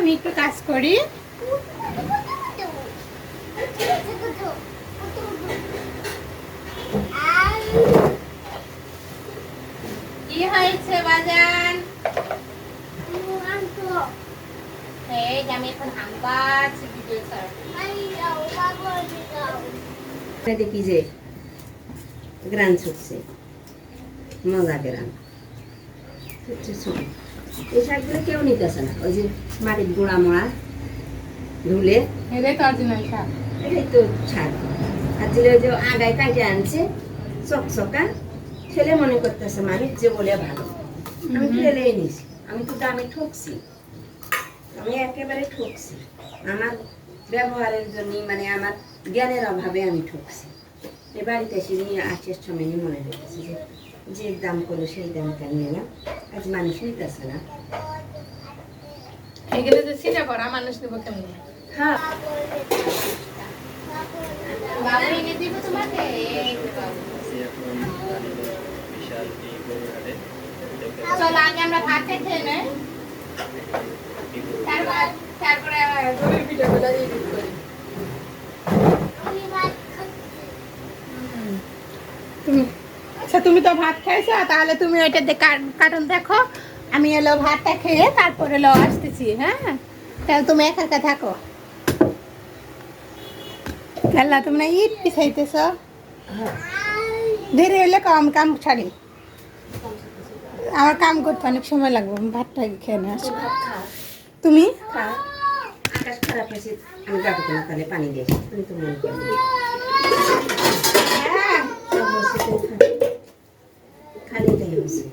আমি একটু কাজ করি। কি হয়েছে বাজান? এই যে আমি এখন আম পাড়ছি ভিডিও ছাড়া। দেখি যে গ্রান ছুটছে, মজা গ্রান ছুটছে। এই শাকগুলো কেউ নিতেছে না, ওই যে মাটির গোড়া মোড়া ধুলে এটাই তো অরিজিনাল শাক। এটাই তো শাক। আর দিলে ওই যে আগায় কাটে আনছে চকচকা, ছেলে মনে করতেছে মানুষ যে বলে ভালো। আমি ফেলেই নিছি, আমি তো দামে ঠকছি, আমি একেবারে ঠকছি। আমার ব্যবহারের জন্য, মানে আমার জ্ঞানের অভাবে আমি ঠকছি। এ বাড়িতে এসে নিয়ে আসার সময় মনে রেখেছি যে যে দাম করলো সেই দামটা নিয়ে না, আজ মানুষ নিতেছে না। এগুলো যে সিটা পড়া মানুষ নেব কেমন? হ্যাঁ, বাবা এনে দিব তোমাকে। চলো আগে আমরা ভাত খেয়ে নেই, তারপরে গরুর পিঠাগুলো এডিট করি। আচ্ছা তুমি তো ভাত খাইছো, তাহলে তুমি ওইটা কার্টুন দেখো, আমি এলো ভাতটা খেয়ে তারপরে এলো আসতেছি। হ্যাঁ, তাহলে তুমি একা একা থাকো। খেলা তুমি না ইট পিছাইতেছ, ধীরে এলে কাম কাম ছাড়ি। আমার কাম করতে অনেক সময় লাগবে, আমি ভাতটা খেয়ে নিয়ে আসবো। তুমি আকাশ খারাপ হয়েছে, আমি যাবো না, তাহলে পানি দিয়ে তুমি তো মনে করো খালি তাই হয়েছে।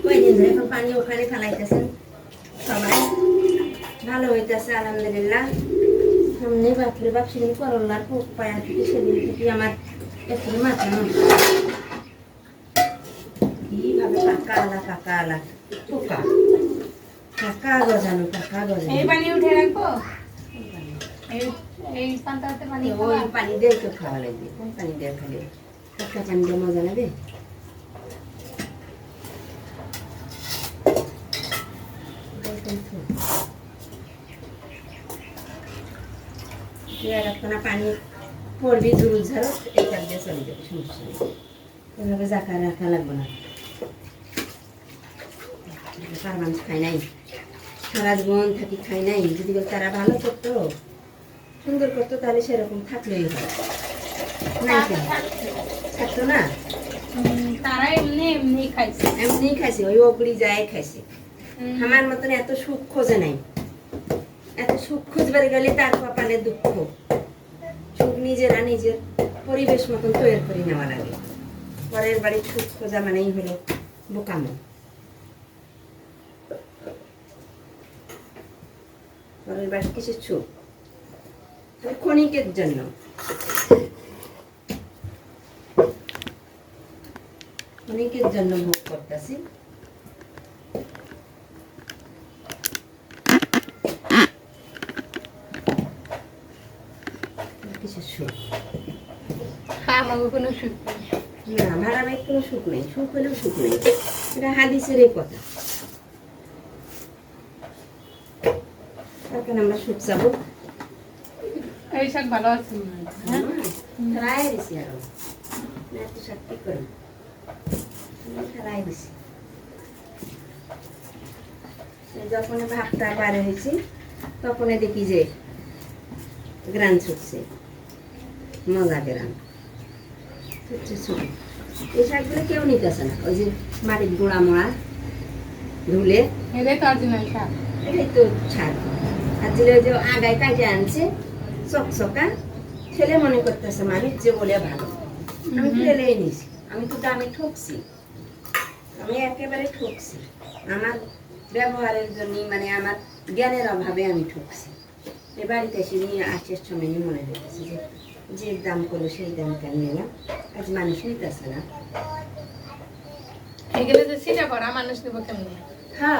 কয়দিন ধরে এখন পানি ওখানে ফেলাইতেছেন সবাই, ভালো হইতেছে আলহামদুলিল্লাহ। সামনে বাপরে বাপ, সেদিন করল্লার পোক পায়া থেকে সেদিন থেকে আমার একটু মাথা নষ্ট, কিভাবে পাকা আলা পোকা, পাকা গজানো, পাকা গজানো। এই পানি উঠে রাখবো, এই পান্তাতে পানি ওই পানি দিয়ে তো খাওয়া লাগবে, কোন পানি দিয়ে খালে পাকা পানি দিয়ে মজা লাগে। পানি পড়বি জুল ঝাড়ো, এই কাল দিয়ে চলে যাবে, সমস্যা নেই। এভাবে জাকা রাখা লাগবে না। পার মানুষ খাই নাই, সারা জীবন থাকি খাই নাই। যদি তারা ভালো করতো, সুন্দর করতো, তাহলে সেরকম থাকলেই হয়। নাই কেন থাকতো না, তারা এমনি এমনি খাইছে, এমনি খাইছে, ওই অগড়ি যায় খাইছে। আমার মতন এত সুখ খোঁজে নাই। এত সুখ খুঁজবার গেলে তার কপালে দুঃখ। সুখ নিজেরা নিজের পরিবেশ মতন তৈরি করে নেওয়া লাগে। পরের বাড়ির সুখ খোঁজা মানেই হলো বোকামো। পরের বাড়ির কিছু সুখ ক্ষণিকের জন্য, ক্ষণিকের জন্য ভোগ করতেছি। কিছু সুখ আমার কোনো সুখ নেই। না, আমার আমার কোনো সুখ নেই, সুখ হলেও সুখ নেই। এটা হাদিসের এই কথা। তারপরে আমরা সুখ চাবো। এই শাক ভালো আছে ফেলাই দিছি আরো, এত শাক কি করবো, ফেলাই দিছি। যখন ভাতটা বারে হয়েছি, তখন দেখি যে গ্রান ছুটছে, মজা গ্রান ছুটছে। এই শাকগুলো কেউ নিতেছে না, ওই যে মাটির গোড়া মোড়া ধুলে এটাই তো অরিজিনাল শাক। এটাই তো শাক। আর দিলে ওই যে আগায় কাটে আনছে চকচকা, ছেলে মনে করতেছে মানুষ যে বলে ভালো। আমি ফেলেই নিছি, আমি তো দামে ঠকছি, আমি একেবারে ঠকছি। আমার ব্যবহারের জন্য, মানে আমার জ্ঞানের অভাবে আমি ঠকছি। এই বাড়িতে এসে নিয়ে আসার সময় মনে হইতেছে যে যে দাম করলো সেই দাম কেন নিলাম, আজ মানুষ নিতেছে না। এগুলো যে সিটা করা মানুষ দেবো কেমনি?